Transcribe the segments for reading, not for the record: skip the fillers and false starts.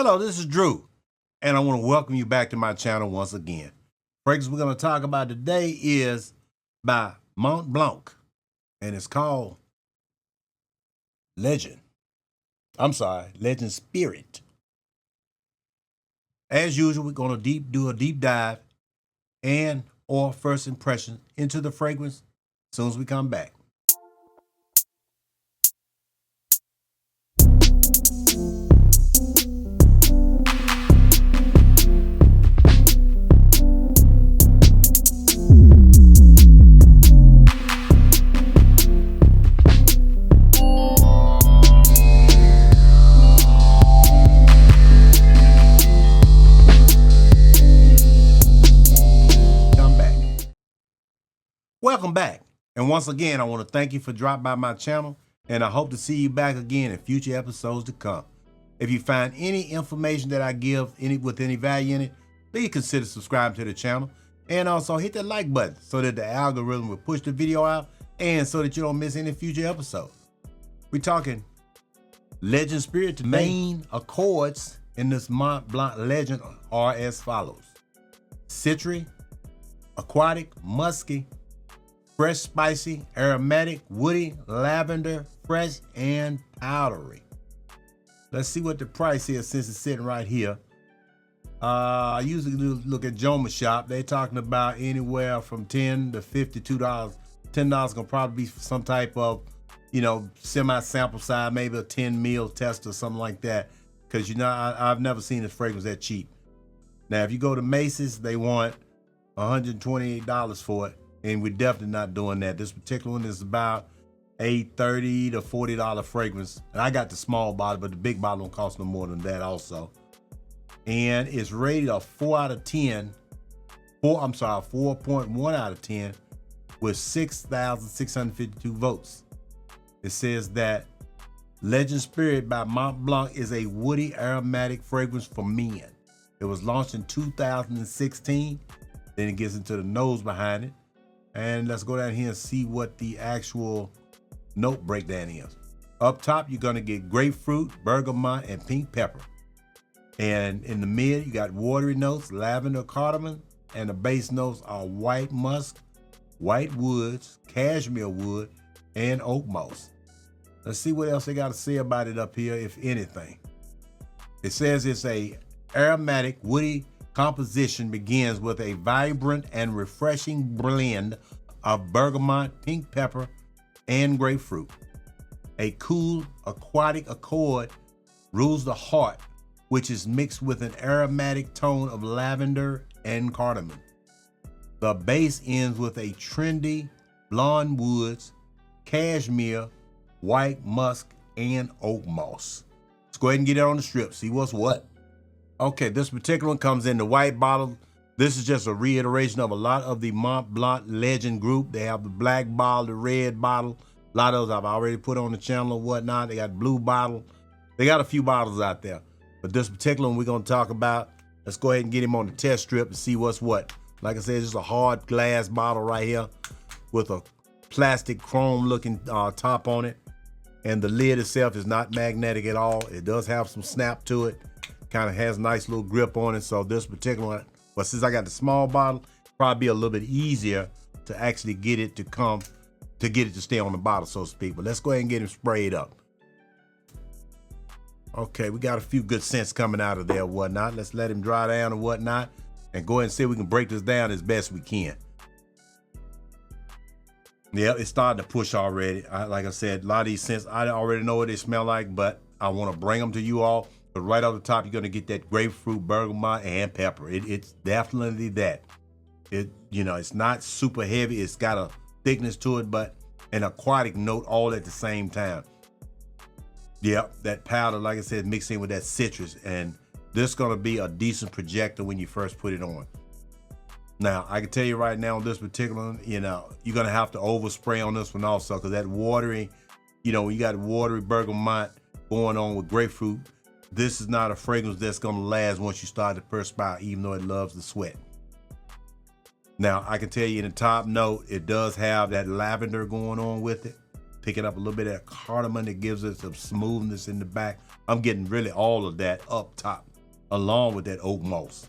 Hello, this is Drew, and I want to welcome you back to my channel once again. Fragrance we're going to talk about today is by Montblanc, and it's called Legend Spirit. As usual, we're going to do a deep dive and or first impression into the fragrance as soon as we come back. Welcome back, and once again I want to thank you for dropping by my channel, and I hope to see you back again in future episodes to come. If you find any information that I give with any value in it, please consider subscribing to the channel, and also hit that like button so that the algorithm will push the video out and so that you don't miss any future episodes. We're talking Legend Spirit today. Main accords in this Montblanc Legend are as follows: citry, aquatic, musky, fresh, spicy, aromatic, woody, lavender, fresh, and powdery. Let's see what the price is since it's sitting right here. I usually look at Joma Shop. They're talking about anywhere from $10 to $52. $10 gonna probably be some type of, semi-sample size, maybe a 10 ml test or something like that. Because I've never seen this fragrance that cheap. Now, if you go to Macy's, they want $128 for it. And we're definitely not doing that. This particular one is about a $30 to $40 fragrance. And I got the small bottle, but the big bottle don't cost no more than that also. And it's rated a 4.1 out of 10 with 6,652 votes. It says that Legend Spirit by Montblanc is a woody aromatic fragrance for men. It was launched in 2016. Then it gets into the nose behind it. And let's go down here and see what the actual note breakdown is. Up top, you're gonna get grapefruit, bergamot, and pink pepper. And in the mid, you got watery notes, lavender, cardamom, and the base notes are white musk, white woods, cashmere wood, and oak moss. Let's see what else they got to say about it up here, if anything. It says it's a aromatic, woody composition, begins with a vibrant and refreshing blend of bergamot, pink pepper, and grapefruit. A cool aquatic accord rules the heart, which is mixed with an aromatic tone of lavender and cardamom. The base ends with a trendy blonde woods, cashmere, white musk, and oak moss. Let's go ahead and get it on the strip, see what's what. Okay, this particular one comes in the white bottle. This is just a reiteration of a lot of the Montblanc Legend group. They have the black bottle, the red bottle. A lot of those I've already put on the channel or whatnot. They got blue bottle. They got a few bottles out there. But this particular one we're gonna talk about, let's go ahead and get him on the test strip and see what's what. Like I said, it's just a hard glass bottle right here with a plastic chrome looking top on it. And the lid itself is not magnetic at all. It does have some snap to it. Kind of has a nice little grip on it. So this particular one, but since I got the small bottle, probably be a little bit easier to actually get it to stay on the bottle, so to speak. But let's go ahead and get him sprayed up. Okay, we got a few good scents coming out of there and whatnot. Let's let him dry down and whatnot and go ahead and see if we can break this down as best we can. Yeah, it's starting to push already. Like I said, a lot of these scents, I already know what they smell like, but I want to bring them to you all. But right off the top, you're gonna get that grapefruit, bergamot, and pepper. It's definitely that. It's not super heavy. It's got a thickness to it, but an aquatic note all at the same time. Yep, that powder, like I said, mixed in with that citrus, and this is gonna be a decent projector when you first put it on. Now, I can tell you right now on this particular one, you're gonna have to overspray on this one also, because that watery, when you got watery bergamot going on with grapefruit, this is not a fragrance that's gonna last once you start to perspire, even though it loves the sweat. Now, I can tell you in the top note, it does have that lavender going on with it. Picking up a little bit of that cardamom that gives it some smoothness in the back. I'm getting really all of that up top. along with that oak moss.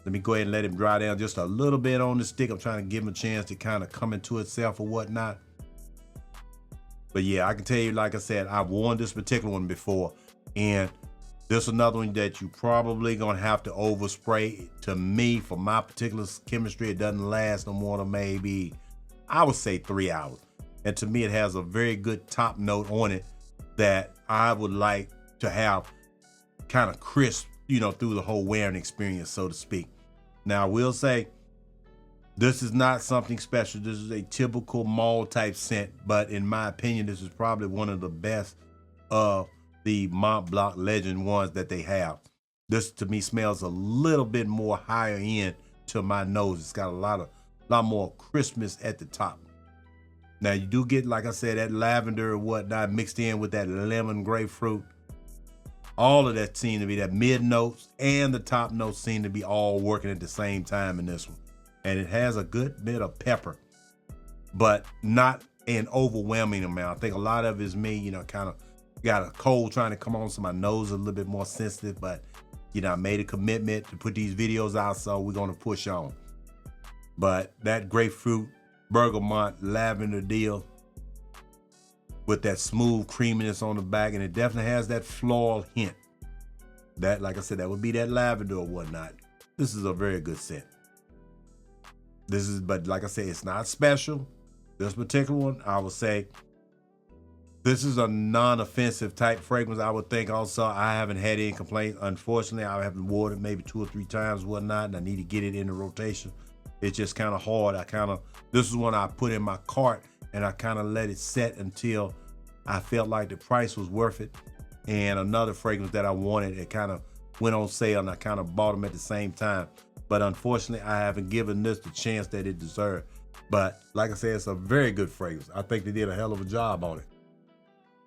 Let me go ahead and let it dry down just a little bit on the stick. I'm trying to give him a chance to kind of come into itself or whatnot. But yeah, I can tell you, like I said, I've worn this particular one before, and this is another one that you probably gonna have to overspray. To me, for my particular chemistry, it doesn't last no more than maybe, I would say 3 hours. And to me, it has a very good top note on it that I would like to have kind of crisp, you know, through the whole wearing experience, so to speak. Now, I will say, this is not something special. This is a typical mall type scent, but in my opinion, this is probably one of the best of the Montblanc Legend ones that they have. This to me smells a little bit more higher end to my nose. It's got a lot more crispness at the top. Now you do get, like I said, that lavender or whatnot mixed in with that lemon grapefruit. All of that seem to be, that mid notes and the top notes seem to be all working at the same time in this one. And it has a good bit of pepper, but not an overwhelming amount. I think a lot of it is me, you know, kind of got a cold trying to come on, so my nose is a little bit more sensitive, but you know, I made a commitment to put these videos out, so we're gonna push on. But that grapefruit, bergamot, lavender deal with that smooth creaminess on the back, and it definitely has that floral hint. That, like I said, that would be that lavender or whatnot. This is a very good scent. This is, but like I said, it's not special. This particular one, I would say, this is a non-offensive type fragrance, I would think. Also, I haven't had any complaints. Unfortunately, I haven't worn it maybe 2 or 3 times, whatnot, and I need to get it in the rotation. It's just kind of hard. This is one I put in my cart, and I kind of let it set until I felt like the price was worth it. And another fragrance that I wanted, it kind of went on sale, and I kind of bought them at the same time. But unfortunately, I haven't given this the chance that it deserved. But like I said, it's a very good fragrance. I think they did a hell of a job on it.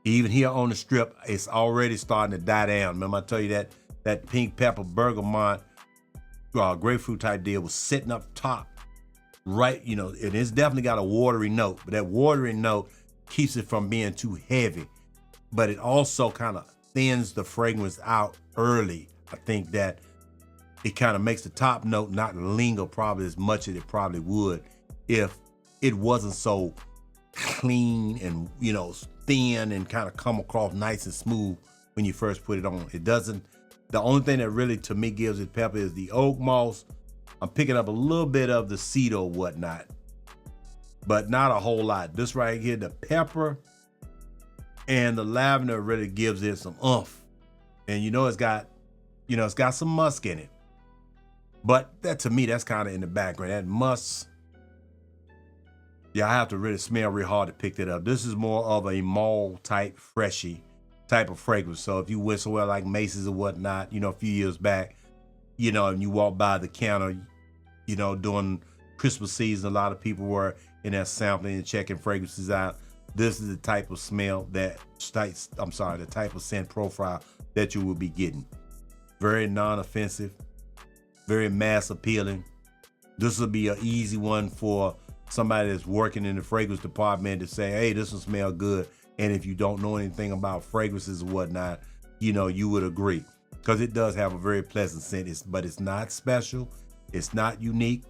Even here on the strip, it's already starting to die down. Remember I tell you that pink pepper bergamot grapefruit type deal was sitting up top, right? You know, and it's definitely got a watery note, but that watery note keeps it from being too heavy. But it also kind of thins the fragrance out early. I think that it kind of makes the top note not linger probably as much as it probably would if it wasn't so clean and, you know, thin and kind of come across nice and smooth when you first put it on. It doesn't. The only thing that really to me gives it pepper is the oak moss. I'm picking up a little bit of the cedar or whatnot, but not a whole lot. This right here, the pepper and the lavender really gives it some oomph. And you know, it's got some musk in it. But that, to me, that's kind of in the background. That musk, yeah, I have to really smell real hard to pick that up. This is more of a mall type, freshy type of fragrance. So if you went somewhere like Macy's or whatnot, you know, a few years back, you know, and you walk by the counter, you know, during Christmas season, a lot of people were in there sampling and checking fragrances out. This is the type of smell the type of scent profile that you will be getting. Very non-offensive, very mass appealing. This will be an easy one for somebody that's working in the fragrance department to say, hey, this will smell good. And if you don't know anything about fragrances and whatnot, you know, you would agree, because it does have a very pleasant scent, but it's not special. It's not unique.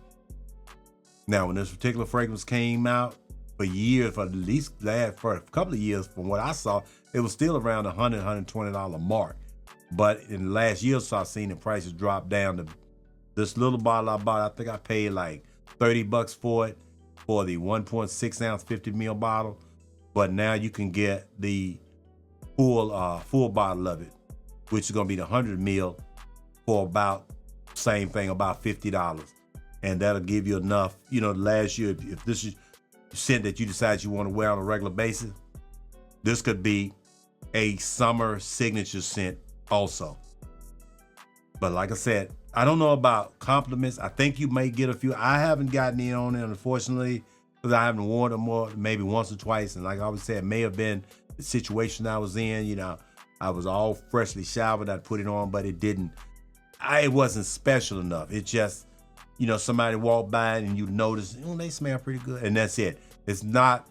Now, when this particular fragrance came out, for years, for at least for a couple of years, from what I saw, it was still around the $100, $120 mark. But in the last year or so, I've seen the prices drop down to this little bottle I bought. I think I paid like $30 for it, for the 1.6 ounce 50 ml bottle. But now you can get the full bottle of it, which is gonna be the 100 ml for about same thing, about $50. And that'll give you enough, you know, last year, if this is scent that you decide you want to wear on a regular basis, this could be a summer signature scent also. But like I said, I don't know about compliments. I think you may get a few. I haven't gotten in on it, unfortunately, because I haven't worn it more, maybe once or twice. And like I always said, it may have been the situation I was in. You know, I was all freshly showered. I'd put it on, but it wasn't special enough. It just, you know, somebody walked by and you notice, they smell pretty good. And that's it. It's not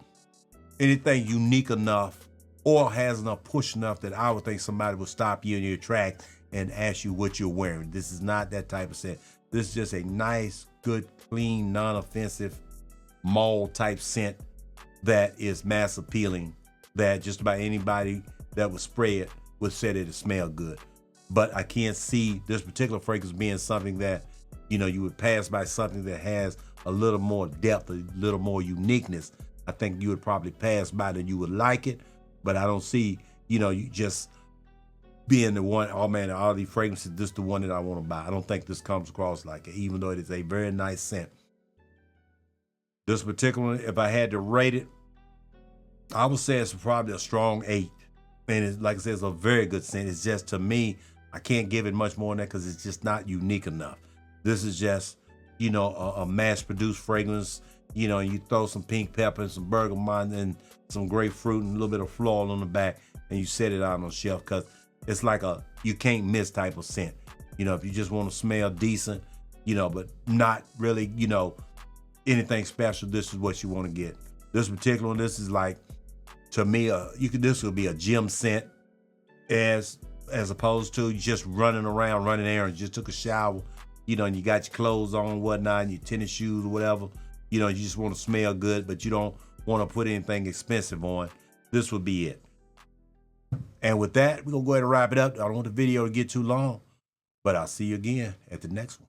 anything unique enough oil has enough push enough that I would think somebody would stop you in your tracks and ask you what you're wearing. This is not that type of scent. This is just a nice, good, clean, non-offensive mall type scent that is mass appealing, that just about anybody that would spray it would say that it smelled good. But I can't see this particular fragrance being something that, you know, you would pass by something that has a little more depth, a little more uniqueness. I think you would probably pass by that you would like it, but I don't see, you know, you just being the one, oh man, all these fragrances, this is the one that I want to buy. I don't think this comes across like it, even though it is a very nice scent. This particular one, if I had to rate it, I would say it's probably a strong 8. And it's, like I said, it's a very good scent. It's just, to me, I can't give it much more than that because it's just not unique enough. This is just, you know, a mass-produced fragrance. You know, you throw some pink pepper and some bergamot and some grapefruit and a little bit of floral on the back, and you set it out on the shelf because it's like a you can't miss type of scent. You know, if you just want to smell decent, you know, but not really, you know, anything special, this is what you want to get. This particular one, this is like, to me, this would be a gym scent as opposed to just running around, running errands. Just took a shower, you know, and you got your clothes on and whatnot, and your tennis shoes or whatever. You know, you just want to smell good, but you don't want to put anything expensive on. This would be it. And with that, we're going to go ahead and wrap it up. I don't want the video to get too long, but I'll see you again at the next one.